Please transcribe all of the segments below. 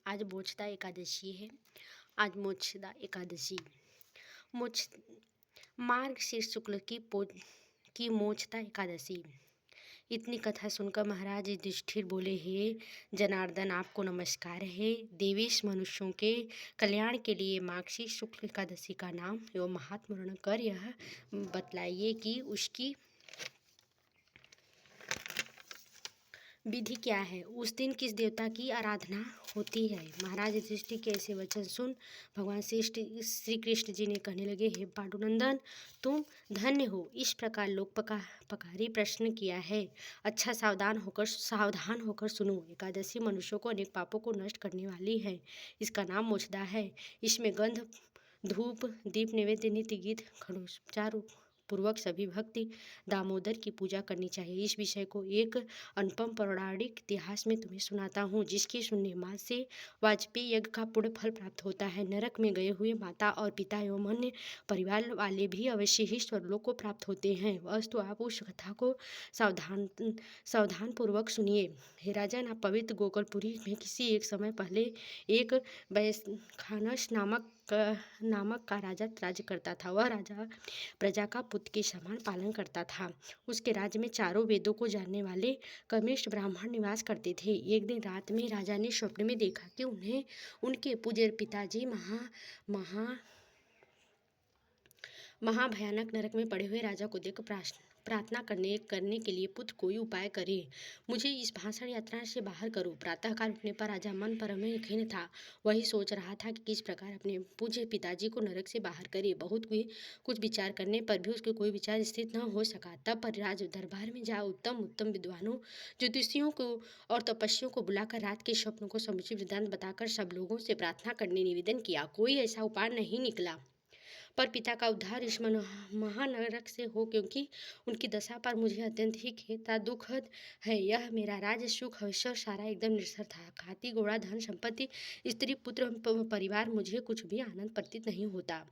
आज मोक्षदा एकादशी है। आज मोक्षदा एकादशी मोक्ष मार्गशीर्ष शुक्ल की मोक्षदा एकादशी। इतनी कथा सुनकर महाराज युधिष्ठिर बोले, हे जनार्दन, आपको नमस्कार है। देवेश मनुष्यों के कल्याण के लिए मार्गशीर्ष शुक्ल एकादशी का नाम एवं महात्म वर्णन कर यह बतलाइए कि उसकी विधि क्या है, उस दिन किस देवता की आराधना होती है। महाराज युधिष्ठिर के ऐसे वचन सुन भगवान श्री कृष्ण जी ने कहने लगे, हे पांडुनंदन, तुम धन्य हो, इस प्रकार लोक पकारी प्रश्न किया है। अच्छा सावधान होकर सुनो। एकादशी मनुष्यों को अनेक पापों को नष्ट करने वाली है। इसका नाम मोक्षदा है। इसमें गंध, धूप, दीप, नैवेद्य, नित्य गीत, खड़ोपचार पूर्वक सभी भक्ति दामोदर की पूजा करनी चाहिए। इस विषय को एक अनुपम पौराणिक इतिहास में तुम्हें सुनाता हूँ, जिसके सुनने मात्र से वाजपेयी यज्ञ का पुण्य फल प्राप्त होता है। नरक में गए हुए माता और पिता एवं अन्य परिवार वाले भी अवश्य ही स्वर्गलोक को प्राप्त होते हैं। वस्तु आप उस कथा को सावधान पूर्वक सुनिए। हे राजन, आप पवित्र गोकुलपुरी में किसी एक समय पहले एक वैखानस नामक का राजा राज्य करता था। वह राजा प्रजा का पुत्र के समान पालन करता था। उसके राज्य में चारों वेदों को जानने वाले कनिष्ठ ब्राह्मण निवास करते थे। एक दिन रात में राजा ने स्वप्न में देखा कि उन्हें उनके पूज्य पिताजी महाभयानक नरक में पड़े हुए राजा को देख प्रार्थना करने के लिए, पुत्र कोई उपाय करे, मुझे इस भाषण यात्रा से बाहर करो। प्रातःकाल उठने पर राजा मन परम खिन्न था। वही सोच रहा था कि किस प्रकार अपने पूज्य पिताजी को नरक से बाहर करे। बहुत कुछ विचार करने पर भी उसके कोई विचार स्थित न हो सका। तब पर राज दरबार में जा उत्तम विद्वानों, ज्योतिषियों को और तपस्वियों को बुलाकर रात के स्वप्न को समुचित वृत्तांत बताकर सब लोगों से प्रार्थना करने निवेदन किया। कोई ऐसा उपाय नहीं निकला पर पिता का उद्धार इस महानरक से हो, क्योंकि उनकी दशा पर मुझे अत्यंत ही खेद था। दुखद है, यह मेरा राज सुख ऐश्वर्य सारा एकदम निरसर था। खाती घोड़ा, धन संपत्ति, स्त्री पुत्र परिवार, मुझे कुछ भी आनंद प्रतीत नहीं होता।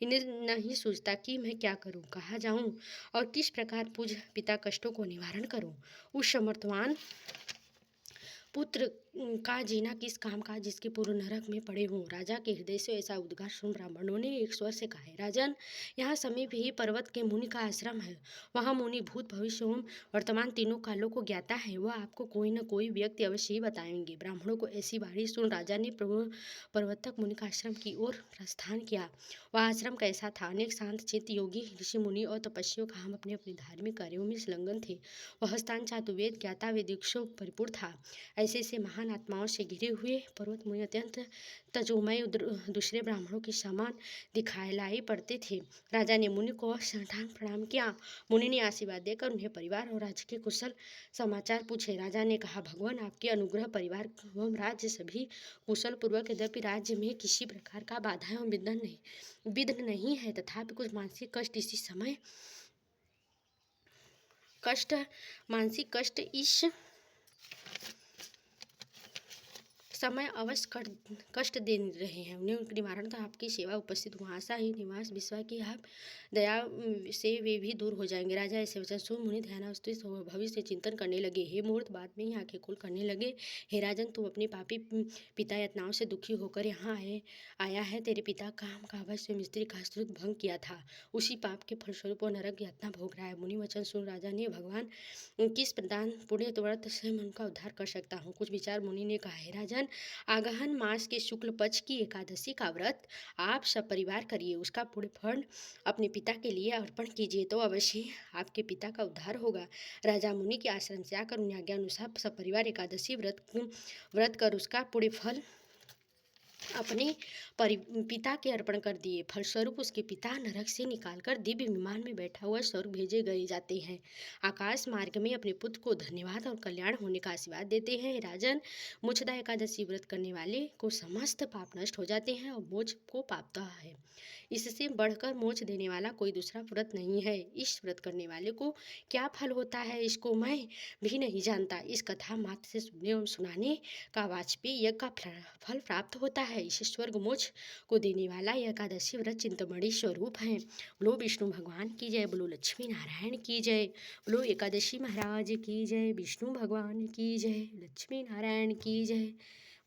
इन्हें नहीं सोचता कि मैं क्या करूं, कहाँ जाऊं और किस प्रकार पूज्य पिता कष्टों को निवारण करूं। उस समर्थवान पुत्र का जीना किस काम का, जिसके पूर्व नरक में पड़े हों। राजा के हृदय से ऐसा उद्गार सुन ब्राह्मणों ने एक स्वर से कहा, राजन, यहाँ समीप ही पर्वत के मुनि का आश्रम है। वहाँ मुनि भूत, भविष्य एवं वर्तमान तीनों कालों को ज्ञाता है। वह आपको कोई न कोई व्यक्ति अवश्य ही बताएंगे। ब्राह्मणों को ऐसी वाणी सुन राजा ने प्रवर्तक मुनि का आश्रम की ओर प्रस्थान किया। वह आश्रम कैसा था? अनेक शांत चित्त योगी ऋषि मुनि और तपस्वियों का हम अपने अपने धार्मिक कार्यों में संलग्न थे। वह स्थान चातुर्वेद ज्ञाता वेदिक्षों परिपूर्ण था। ऐसे महान आत्माओं से घिरे हुए पर्वत मुनि अत्यंत तजोमय दूसरे ब्राह्मणों के समान दिखाई पड़ते थे। राजा ने मुनि को साष्टांग प्रणाम किया। मुनि ने आशीर्वाद देकर उन्हें परिवार और राज्य के कुशल समाचार पूछे। राजा ने कहा, भगवान, आपके अनुग्रह परिवार एवं राज्य सभी कुशल पूर्वक, यद्यपि राज्य में किसी प्रकार का बाधा एवं विघ्न नहीं है, तथापि कुछ मानसिक कष्ट इस समय अवश्य कष्ट दे रहे हैं। उन्हें उनके निवारण तो आपकी सेवा उपस्थित हुआ। आशा ही निवास विश्वास की आप दया से वे भी दूर हो जाएंगे। राजा ऐसे वचन सुन मुनि ध्यानावस्थित हो भविष्य चिंतन करने लगे। हे मूर्ख, बाद में ही आंखें खोल करने लगे, हे राजन, तुम अपने पापी पिता यातनाओं से दुखी होकर यहाँ आया है। तेरे पिता काम का अवश्य स्त्री का श्रुत भंग किया था, उसी पाप के फलस्वरूप नरक यातना भोग रहा है। मुनि वचन सुन राजा ने, भगवान, किस प्रदान पुण्य व्रत से मन का उद्धार कर सकता हूँ। कुछ विचार मुनि ने कहा, हे राजन, आगहन मास के शुक्ल पक्ष की एकादशी का व्रत आप सब परिवार करिए। उसका पुण्य फल अपने पिता के लिए अर्पण कीजिए, तो अवश्य आपके पिता का उद्धार होगा। राजा मुनि के आश्रम से आकर उन्हें आज्ञा अनुसार सब परिवार एकादशी व्रत कर उसका पुण्य फल अपने पिता के अर्पण कर दिए। फलस्वरूप उसके पिता नरक से निकालकर दिव्य विमान में बैठा हुआ स्वर्ग भेजे गए जाते हैं। आकाश मार्ग में अपने पुत्र को धन्यवाद और कल्याण होने का आशीर्वाद देते हैं। राजन, मोक्षदा एकादशी व्रत करने वाले को समस्त पाप नष्ट हो जाते हैं और मोक्ष को पाता है। इससे बढ़कर मोक्ष देने वाला कोई दूसरा व्रत नहीं है। इस व्रत करने वाले को क्या फल होता है, इसको मैं भी नहीं जानता। इस कथा मात्र से सुनने और सुनाने का वाजपेयी यज्ञ का फल प्राप्त होता है। इस स्वर्ग मोक्ष को देने वाला यह एकादशी व्रत चिंतामणि स्वरूप है। बोलो विष्णु भगवान की जय, बोलो लक्ष्मी नारायण की जय, बोलो एकादशी महाराज की जय, विष्णु भगवान की जय, लक्ष्मी नारायण की जय,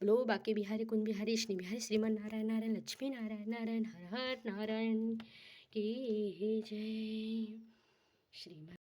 बोलो बाके बिहारी कुंज बिहारी श्री बिहारी श्रीमन नारायण नारायण लक्ष्मी नारायण नारायण हर हर नारायण की जय। श्रीमन